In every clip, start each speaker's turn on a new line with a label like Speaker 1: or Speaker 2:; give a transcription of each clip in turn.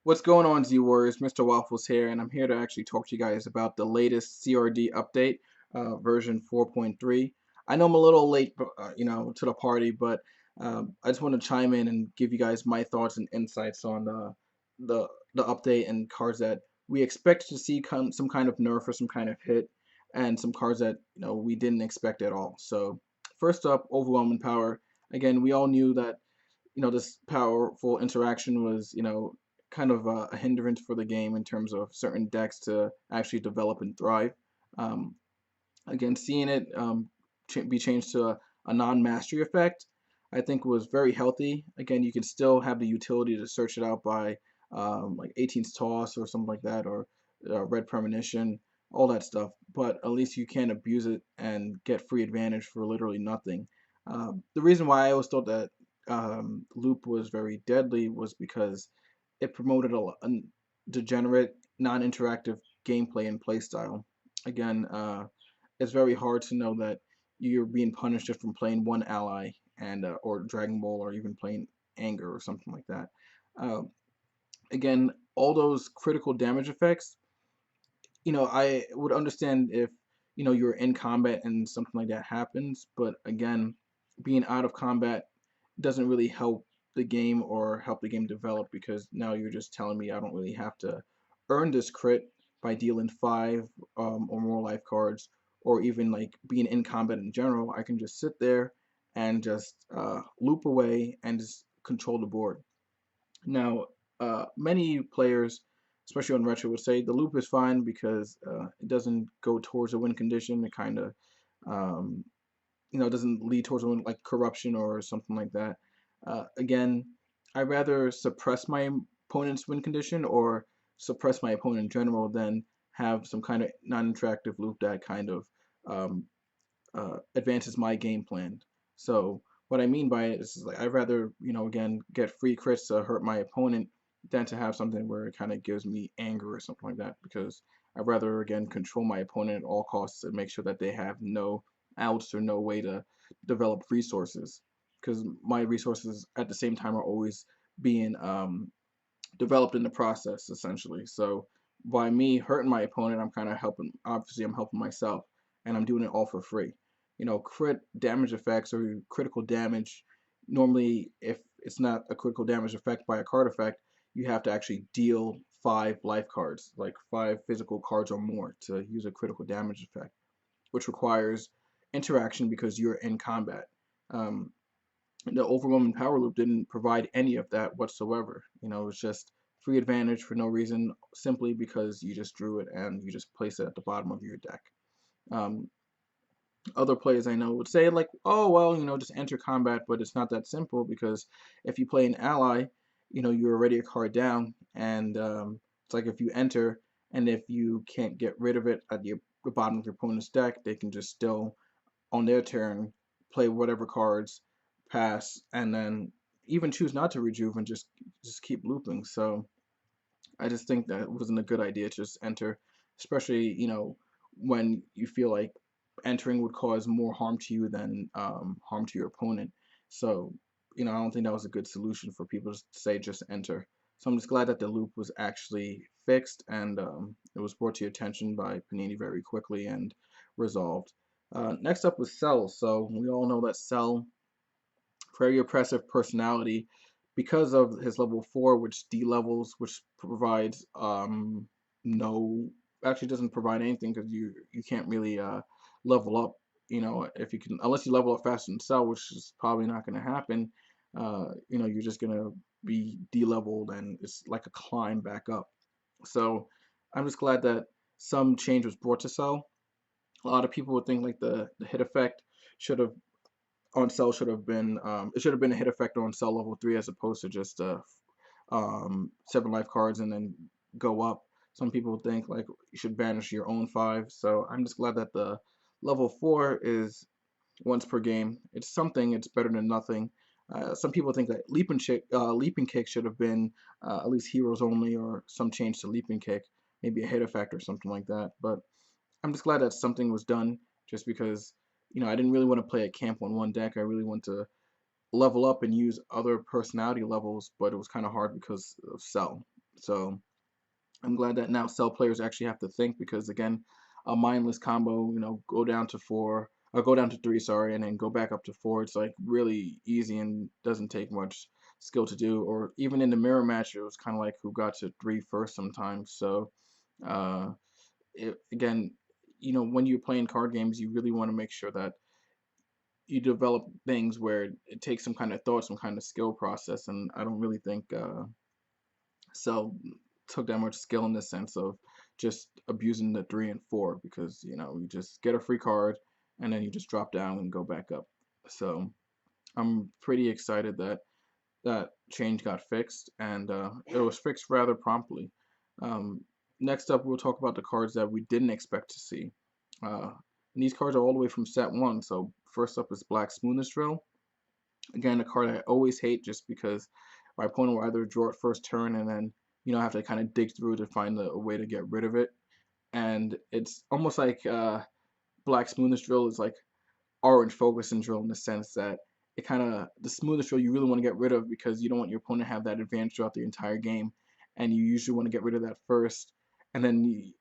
Speaker 1: What's going on, Z Warriors? Mr. Waffles here, and I'm here to actually talk to you guys about the latest CRD update, version 4.3. I know I'm a little late, to the party, but I just want to chime in and give you guys my thoughts and insights on the update and cards that we expect to see some kind of nerf or some kind of hit, and some cards that we didn't expect at all. So first up, overwhelming power. Again, we all knew that this powerful interaction was kind of a hindrance for the game in terms of certain decks to actually develop and thrive. Um, Again, seeing it be changed to a non-mastery effect, I think was very healthy. Again, you can still have the utility to search it out by like 18's toss or something like that, or red premonition, all that stuff. But at least you can't abuse it and get free advantage for literally nothing. The reason why I always thought that loop was very deadly was because it promoted a degenerate, non-interactive gameplay and playstyle. Again, it's very hard to know that you're being punished just from playing one ally and or Dragon Ball, or even playing Anger or something like that. Uh, Again, all those critical damage effects, I would understand if you're in combat and something like that happens, but again, being out of combat doesn't really help the game or help the game develop, because now you're just telling me I don't really have to earn this crit by dealing five or more life cards, or even like being in combat in general. I can just sit there and just loop away and just control the board. Now, many players, especially on retro, would say the loop is fine because it doesn't go towards a win condition. It kind of, um, doesn't lead towards a win, like corruption or something like that. Again, I'd rather suppress my opponent's win condition, or suppress my opponent in general, than have some kind of non-interactive loop that kind of um, advances my game plan. So what I mean by it is, like, I'd rather again get free crits to hurt my opponent than to have something where it kind of gives me anger or something like that, because I'd rather again control my opponent at all costs and make sure that they have no outs or no way to develop resources, because my resources at the same time are always being developed in the process, essentially. So by me hurting my opponent, I'm kind of helping. Obviously, I'm helping myself, and I'm doing it all for free. Crit damage effects or critical damage. Normally, if it's not a critical damage effect by a card effect, you have to actually deal five life cards, like five physical cards or more, to use a critical damage effect, which requires interaction because you're in combat. Um, the overwhelming power loop didn't provide any of that whatsoever. It was just free advantage for no reason, simply because you just drew it and you just place it at the bottom of your deck. Um, Other players I know would say, like, oh well, just enter combat, but it's not that simple, because if you play an ally, you're already a card down, and it's like if you enter, and if you can't get rid of it at the bottom of your opponent's deck, they can just still on their turn play whatever cards, pass, and then even choose not to rejuve and just keep looping. So I just think that wasn't a good idea to just enter, especially when you feel like entering would cause more harm to you than harm to your opponent. So I don't think that was a good solution for people to say just enter. So I'm just glad that the loop was actually fixed, and it was brought to your attention by Panini very quickly and resolved. Next up was Cell. So we all know that Cell, very oppressive personality, because of his level 4, which D-levels, which provides no, actually doesn't provide anything, because you can't really level up, if you can, unless you level up faster than Cell, which is probably not going to happen. You're just going to be D-leveled, and it's like a climb back up. So I'm just glad that some change was brought to Cell. A lot of people would think like the hit effect should have on Cell should have been, it should have been a hit effect on Cell level 3, as opposed to just 7 life cards and then go up. Some people think like you should banish your own 5. So I'm just glad that the level 4 is once per game. It's something. It's better than nothing. Some people think that leaping kick should have been at least heroes only, or some change to leaping kick, maybe a hit effect or something like that. But I'm just glad that something was done, just because I didn't really want to play a camp on one deck. I really want to level up and use other personality levels, but it was kind of hard because of Cell. So I'm glad that now cell players actually have to think, because again, a mindless combo, go down to four or go down to three, sorry, and then go back up to four. It's like really easy and doesn't take much skill to do. Or even in the mirror match, it was kind of like who got to three first sometimes. So uh, again, when you're playing card games, you really want to make sure that you develop things where it takes some kind of thought, some kind of skill process, and I don't really think Cell took that much skill in the sense of just abusing the three and four, because you just get a free card and then you just drop down and go back up. So I'm pretty excited that that change got fixed, and it was fixed rather promptly. Um, Next up, we'll talk about the cards that we didn't expect to see. And these cards are all the way from set one. So first up is Black Smoothness Drill. Again, a card I always hate, just because my opponent will either draw it first turn and then have to kind of dig through to find a way to get rid of it. And it's almost like Black Smoothness Drill is like orange focus and drill, in the sense that it kind of, the smoothest drill you really want to get rid of, because you don't want your opponent to have that advantage throughout the entire game, and you usually want to get rid of that first, and then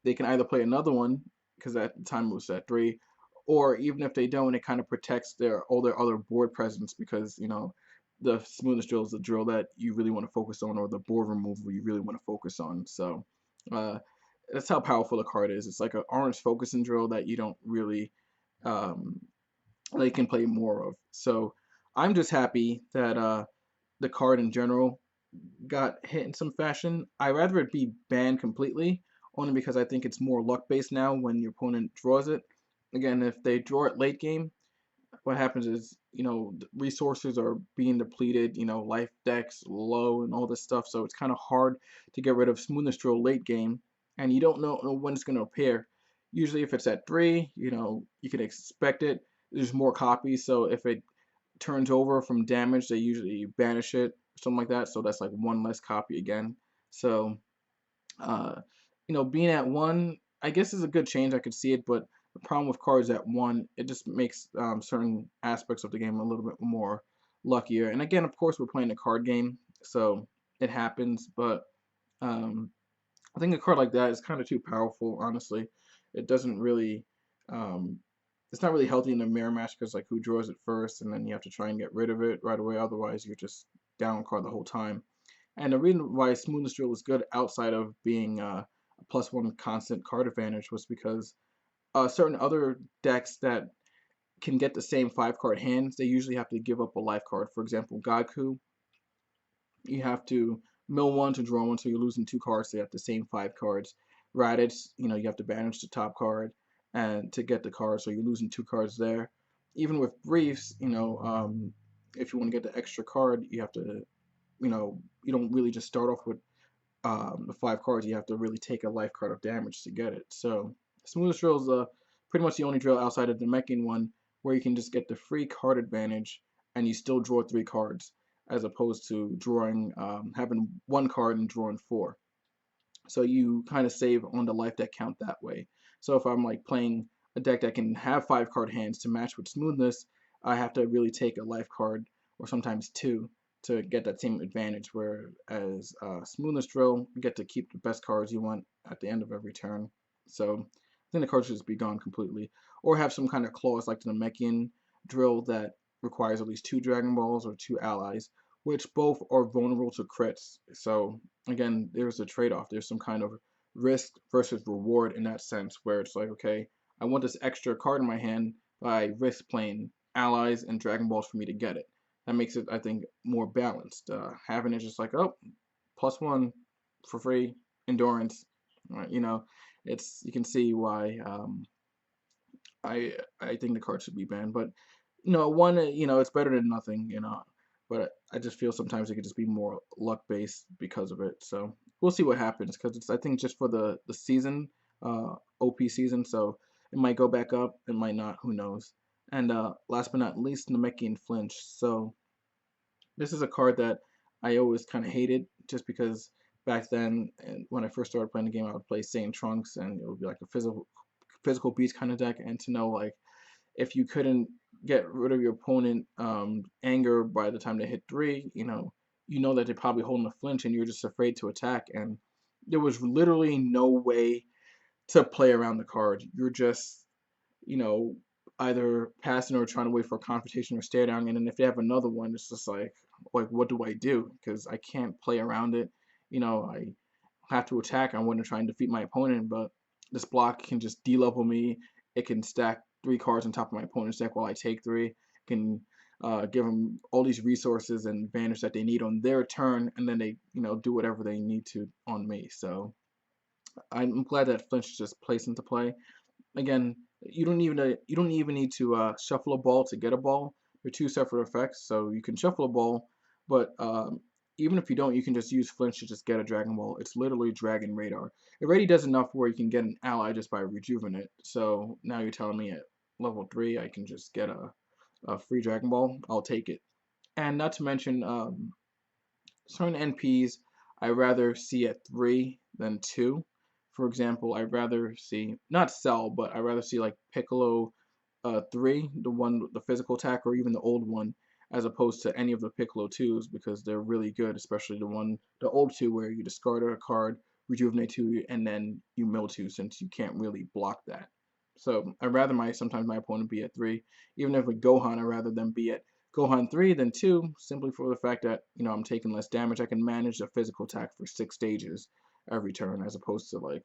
Speaker 1: they can either play another one, because at the time it was at three, or even if they don't, it kind of protects all their other board presence, because the smoothest drill is the drill that you really want to focus on, or the board removal you really want to focus on. So uh, that's how powerful the card is. It's like an orange focusing drill that you don't really um, they can play more of. So I'm just happy that the card in general got hit in some fashion. I'd rather it be banned completely, only because I think it's more luck based now when your opponent draws it. Again, if they draw it late game, what happens is, resources are being depleted, life decks low and all this stuff. So it's kind of hard to get rid of Smoothness Drill late game, and you don't know when it's going to appear. Usually, if it's at three, you can expect it. There's more copies, so if it turns over from damage, they usually banish it or something like that. So that's like one less copy again. So uh, being at one, I guess, is a good change. I could see it, but the problem with cards at one, it just makes certain aspects of the game a little bit more luckier. And again, of course, we're playing a card game, so it happens. But um, I think a card like that is kind of too powerful, honestly. It doesn't really, um, it's not really healthy in the mirror match, because like who draws it first, and then you have to try and get rid of it right away. Otherwise, you're just down card the whole time. And the reason why Smoothness Drill was good outside of being a +1 constant card advantage was because certain other decks that can get the same 5 card hands, they usually have to give up a life card. For example, Gaku, you have to mill one to draw one, so you're losing 2 cards, so you have the same 5 cards. Raditz, you have to banish the top card and to get the card, so you're losing 2 cards there. Even with briefs, if you want to get the extra card, you have to, you don't really just start off with the 5 cards. You have to really take a life card of damage to get it. So Smoothest Drill is pretty much the only drill outside of the Mechan one where you can just get the free card advantage and you still draw 3 cards, as opposed to drawing having 1 card and drawing 4. So you kind of save on the life deck count that way. So if I'm like playing a deck that can have 5 card hands to match with smoothness, I have to really take a life card, or sometimes 2, to get that same advantage. Whereas smoothness drill, you get to keep the best cards you want at the end of every turn. So I think the card should just be gone completely, or have some kind of clause like the Namekian drill that requires at least 2 Dragon Balls or 2 allies, which both are vulnerable to crits. So again, there's a trade-off. There's some kind of risk versus reward in that sense, where it's like, okay, I want this extra card in my hand, but I risk playing allies and Dragon Balls for me to get it. That makes it, I think, more balanced. Having it just like, oh, +1 for free, endurance, right? It's, you can see why I think the card should be banned. But one, it's better than nothing, but I just feel sometimes it could just be more luck based because of it. So we'll see what happens, because it's, I think, just for the season, OP season. So it might go back up, it might not, who knows. And last but not least, Namekian Flinch. So this is a card that I always kind of hated, just because back then, and when I first started playing the game, I would play Saiyan Trunks, and it would be like a physical beast kind of deck. And to know, like, if you couldn't get rid of your opponent anger by the time they hit three, you know that they're probably holding a flinch and you're just afraid to attack. And there was literally no way to play around the card. You're just, you know, either passing or trying to wait for a confrontation or stare down. And then if they have another one, it's just like what do I do? Because I can't play around it. I have to attack. I want to try and defeat my opponent, but this block can just de-level me. It can stack 3 cards on top of my opponent's deck while I take 3. It can give them all these resources and advantage that they need on their turn, and then they, do whatever they need to on me. So I'm glad that flinch is just placed into play. Again, you don't even need to shuffle a ball to get a ball. They're 2 separate effects, so you can shuffle a ball, but even if you don't, you can just use flinch to just get a Dragon Ball. It's literally Dragon Radar. It already does enough where you can get an ally just by rejuvenate. So now you're telling me at level 3 I can just get a free Dragon Ball. I'll take it. And not to mention, certain NPs I rather see at 3 than 2. For example, I'd rather see, not Cell, but I'd rather see like Piccolo 3, the one with the physical attack, or even the old one, as opposed to any of the Piccolo 2s, because they're really good, especially the old 2 where you discard a card, rejuvenate 2, and then you mill 2 since you can't really block that. So I'd rather sometimes my opponent be at 3. Even if with Gohan, I'd rather them be at Gohan 3 than 2, simply for the fact that, I'm taking less damage. I can manage a physical attack for 6 stages every turn, as opposed to like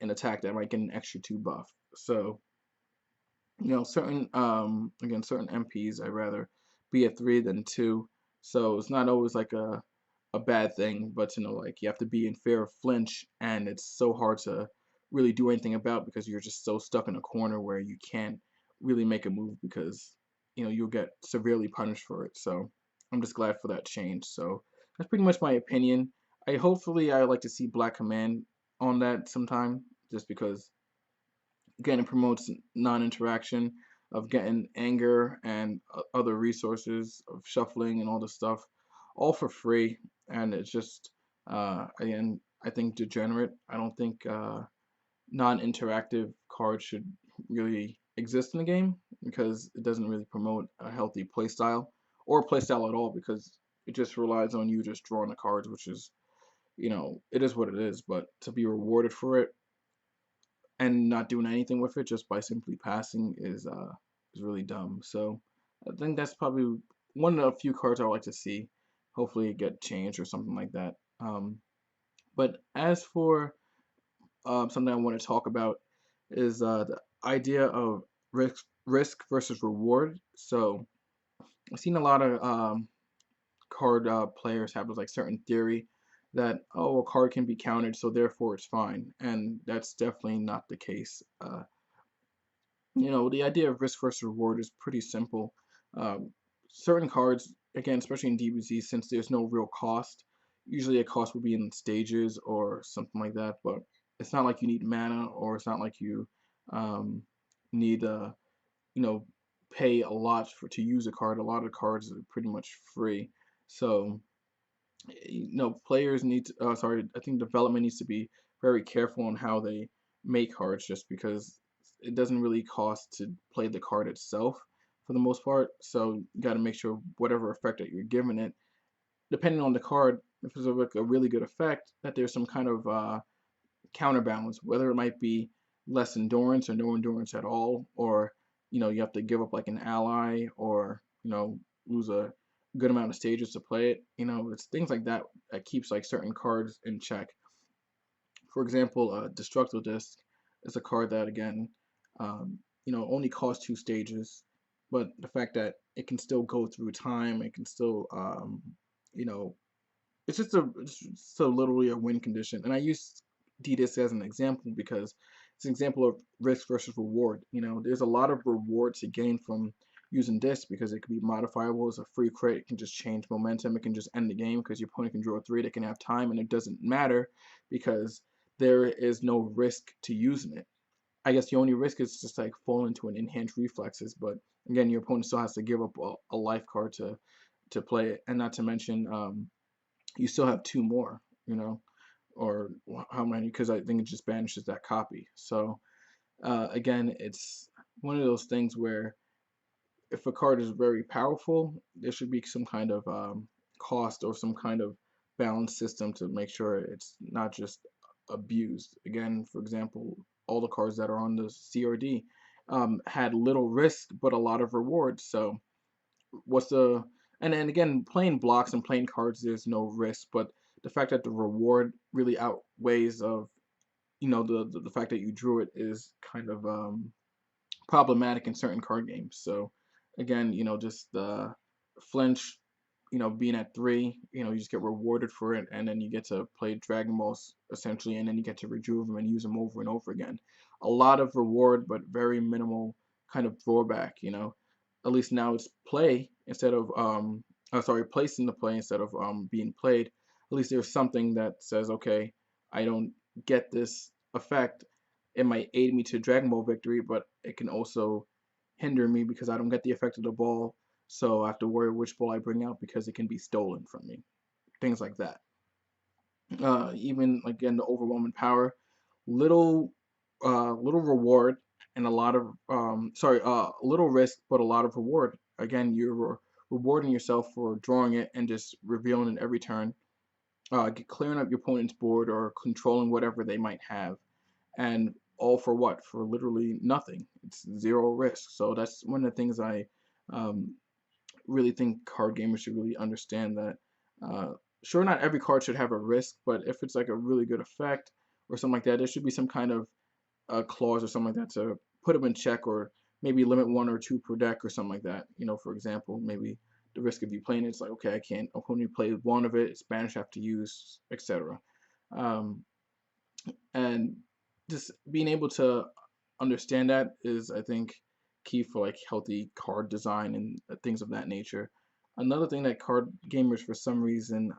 Speaker 1: an attack that might get an extra 2 buff. So, certain MPs I'd rather be at 3 than 2. So it's not always like a bad thing, but like you have to be in fear of flinch, and it's so hard to really do anything about because you're just so stuck in a corner where you can't really make a move because you'll get severely punished for it. So I'm just glad for that change. So that's pretty much my opinion. I like to see Black Command on that sometime, just because again it promotes non-interaction of getting anger and other resources of shuffling and all this stuff all for free. And it's just again, I think degenerate. I don't think non-interactive cards should really exist in the game because it doesn't really promote a healthy playstyle or playstyle at all, because it just relies on you just drawing the cards, which is, it is what it is. But to be rewarded for it and not doing anything with it just by simply passing is really dumb. So I think that's probably one of the few cards I would like to see hopefully get changed or something like that. But as for something I want to talk about is the idea of risk versus reward. So I've seen a lot of card players have like certain theory that, oh, a card can be countered, so therefore it's fine, and that's definitely not the case. The idea of risk versus reward is pretty simple. Um, Certain cards, again, especially in DBZ, since there's no real cost, usually a cost would be in stages or something like that, but it's not like you need mana, or it's not like you need you know, pay a lot to use a card. A lot of cards are pretty much free. So, players need to, I think development needs to be very careful on how they make cards, just because it doesn't really cost to play the card itself for the most part. So you got to make sure whatever effect that you're giving it, depending on the card, if it's like a really good effect, that there's some kind of counterbalance, whether it might be less endurance or no endurance at all, or you have to give up like an ally, or lose a good amount of stages to play it. It's things like that that keeps like certain cards in check. For example, Destructo Disc is a card that, again, only costs 2 stages, but the fact that it can still go through time, it can still, you know, it's just literally a win condition. And I use D-Disc as an example because it's an example of risk versus reward. There's a lot of reward to gain from using Disc because it can be modifiable as a free crit. It can just change momentum. It can just end the game because your opponent can draw 3. They can have time, and it doesn't matter because there is no risk to using it. I guess the only risk is just like falling into an enhanced reflexes, but again, your opponent still has to give up a life card to play it, and not to mention, you still have 2 more, or how many? Because I think it just banishes that copy. So again, it's one of those things where if a card is very powerful, there should be some kind of cost or some kind of balance system to make sure it's not just abused. Again, for example, all the cards that are on the CRD had little risk but a lot of reward. So what's the and then again, playing blocks and playing cards, there's no risk, but the fact that the reward really outweighs of the fact that you drew it is kind of problematic in certain card games. So again, just the flinch, being at 3, you just get rewarded for it, and then you get to play Dragon Balls essentially, and then you get to rejuve them and use them over and over again. A lot of reward, but very minimal kind of drawback. At least now it's play instead of sorry, place in the play instead of being played. At least there's something that says, okay, I don't get this effect. It might aid me to Dragon Ball victory, but it can also hinder me because I don't get the effect of the ball. So I have to worry which ball I bring out because it can be stolen from me. Things like that. Even again, the overwhelming power, little, little reward and a lot of little risk but a lot of reward. Again, you're rewarding yourself for drawing it and just revealing it every turn. Clearing up your opponent's board or controlling whatever they might have, and all for what? For literally nothing. It's zero risk. So that's one of the things I um, really think card gamers should really understand that. Uh, sure, not every card should have a risk, but if it's like a really good effect or something like that, there should be some kind of clause or something like that to put them in check, or maybe limit 1 or 2 per deck or something like that. For example, maybe the risk of you playing it's like, okay, I can't only play one of it. Spanish have to use, etc. Um, and just being able to understand that is, I think, key for like healthy card design and things of that nature. Another thing that card gamers for some reason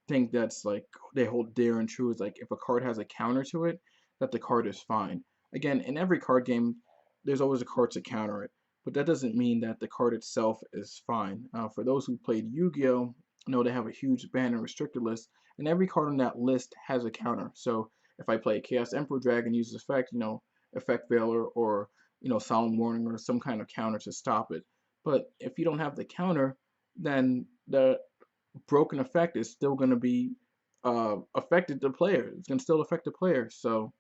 Speaker 1: think that's like they hold dear and true is like if a card has a counter to it, that the card is fine. Again, in every card game, there's always a card to counter it, but that doesn't mean that the card itself is fine. For those who played Yu-Gi-Oh, know they have a huge ban and restricted list, and every card on that list has a counter. So if I play Chaos Emperor Dragon uses effect, effect Veiler or Solemn Warning or some kind of counter to stop it. But if you don't have the counter, then the broken effect is still going to be affected the player. It's going to still affect the player. So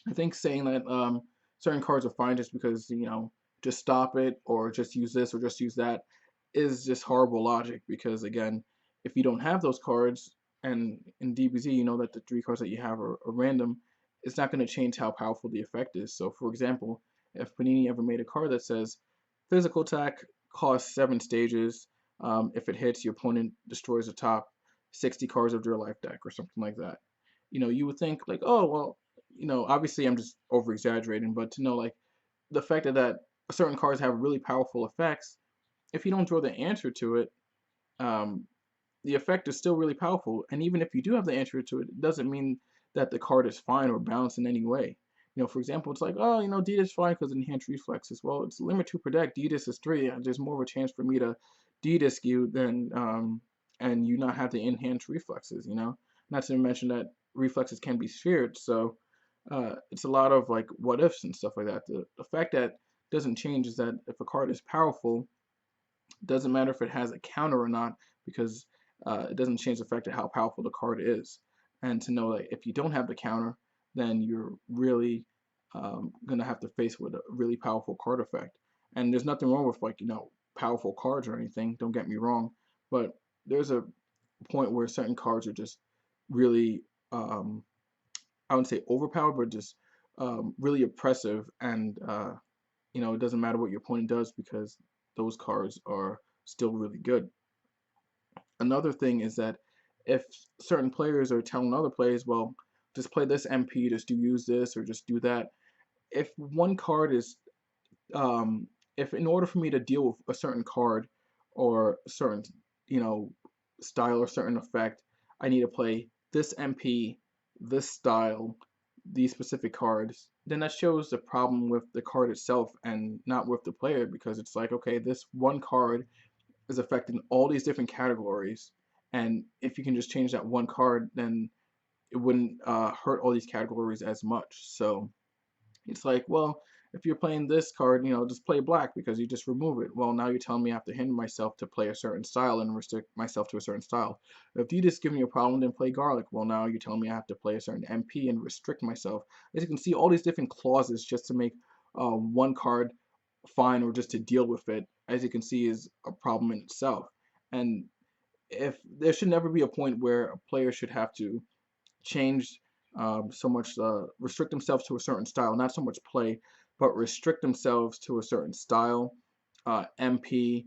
Speaker 1: I think saying that certain cards are fine just because just stop it or just use this or just use that is just horrible logic. Because again, if you don't have those cards, and in DBZ you know that the 3 cards that you have are random, it's not going to change how powerful the effect is. So for example, if Panini ever made a card that says physical attack costs 7 stages, if it hits, your opponent destroys the top 60 cards of their life deck or something like that. You would think like, oh well, obviously I'm just over exaggerating, but to know like the fact that certain cards have really powerful effects, if you don't draw the answer to it, um, the effect is still really powerful. And even if you do have the answer to it, it doesn't mean that the card is fine or balanced in any way. For example, it's like, oh, Deed is fine because enhanced reflexes. Well, it's limit 2 per deck. Deed is 3. There's more of a chance for me to Deed you than and you not have the enhanced reflexes. Not to mention that reflexes can be feared. So it's a lot of like what ifs and stuff like that. The fact that doesn't change is that if a card is powerful, doesn't matter if it has a counter or not, because it doesn't change the fact of how powerful the card is. And to know that if you don't have the counter, then you're really going to have to face with a really powerful card effect. And there's nothing wrong with like, powerful cards or anything, don't get me wrong. But there's a point where certain cards are just really, I wouldn't say overpowered, but just really oppressive. And it doesn't matter what your opponent does because those cards are still really good. Another thing is that if certain players are telling other players, well, just play this MP, just do use this or just do that. If one card is, if in order for me to deal with a certain card or a certain, you know, style or certain effect, I need to play this MP, this style, these specific cards, then that shows the problem with the card itself and not with the player, because it's like, okay, this one card is affecting all these different categories, and if you can just change that one card, then it wouldn't hurt all these categories as much. So it's like, well, if you're playing this card, just play black because you just remove it. Well, now you're telling me I have to hinder myself to play a certain style and restrict myself to a certain style. If you just give me a problem, then play garlic. Well, now you're telling me I have to play a certain MP and restrict myself. As you can see, all these different clauses just to make one card fine or just to deal with it, as you can see, is a problem in itself. And if there should never be a point where a player should have to change so much, restrict themselves to a certain style, not so much play, but restrict themselves to a certain style, MP,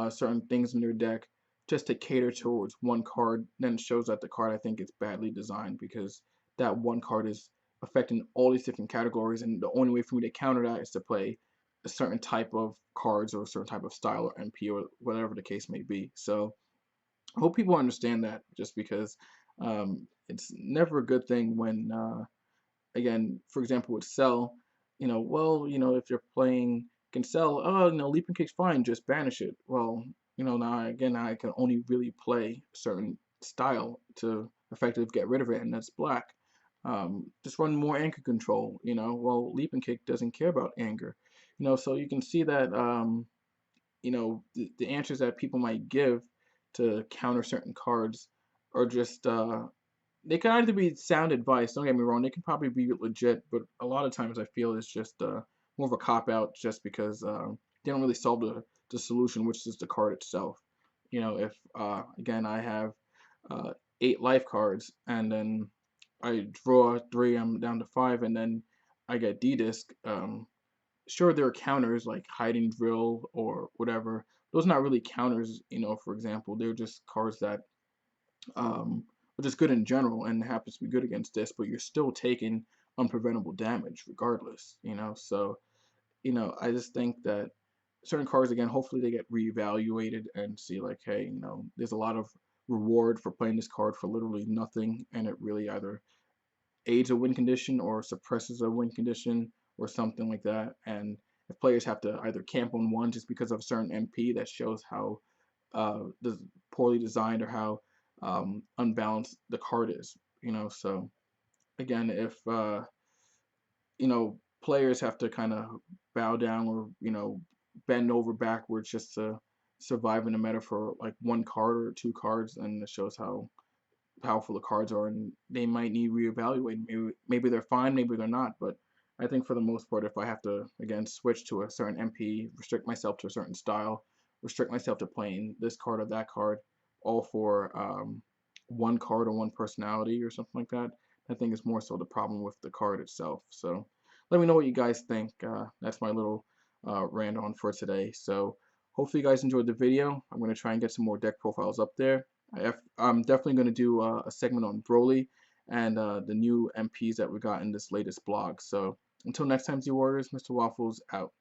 Speaker 1: certain things in their deck, just to cater towards one card. Then it shows that the card, I think, is badly designed because that one card is affecting all these different categories, and the only way for me to counter that is to play a certain type of cards or a certain type of style or MP or whatever the case may be. So I hope people understand that, just because it's never a good thing when, again, for example, with Cell, well, if you're playing can Cell, oh, Leap and Kick's fine, just banish it. Well, now again, I can only really play a certain style to effectively get rid of it, and that's black. Just run more anchor control, well, Leap and Kick doesn't care about anger, so you can see that, the answers that people might give to counter certain cards are just they can either be sound advice, don't get me wrong, they can probably be legit, but a lot of times I feel it's just more of a cop out, just because they don't really solve the solution, which is the card itself. If again, I have uh, 8 life cards and then I draw 3, I'm down to 5, and then I get D-disc. Sure, there are counters like hiding drill or whatever. Those are not really counters, for example. They're just cards that are just good in general and happens to be good against this, but you're still taking unpreventable damage regardless, So, I just think that certain cards, again, hopefully they get reevaluated and see like, hey, there's a lot of reward for playing this card for literally nothing, and it really either aids a win condition or suppresses a win condition or something like that. And if players have to either camp on one just because of a certain MP, that shows how poorly designed or how unbalanced the card is. So again, if players have to kind of bow down or bend over backwards just to survive in a meta for like one card or 2 cards, and it shows how powerful the cards are, and they might need reevaluating. Maybe they're fine, maybe they're not. But I think for the most part, if I have to again switch to a certain MP, restrict myself to a certain style, restrict myself to playing this card or that card, all for one card or one personality or something like that, I think is more so the problem with the card itself. So let me know what you guys think. That's my little rant on for today. So hopefully you guys enjoyed the video. I'm going to try and get some more deck profiles up there. I'm definitely going to do a segment on Broly and the new MPs that we got in this latest blog. So until next time, Z Warriors, Mr. Waffles out.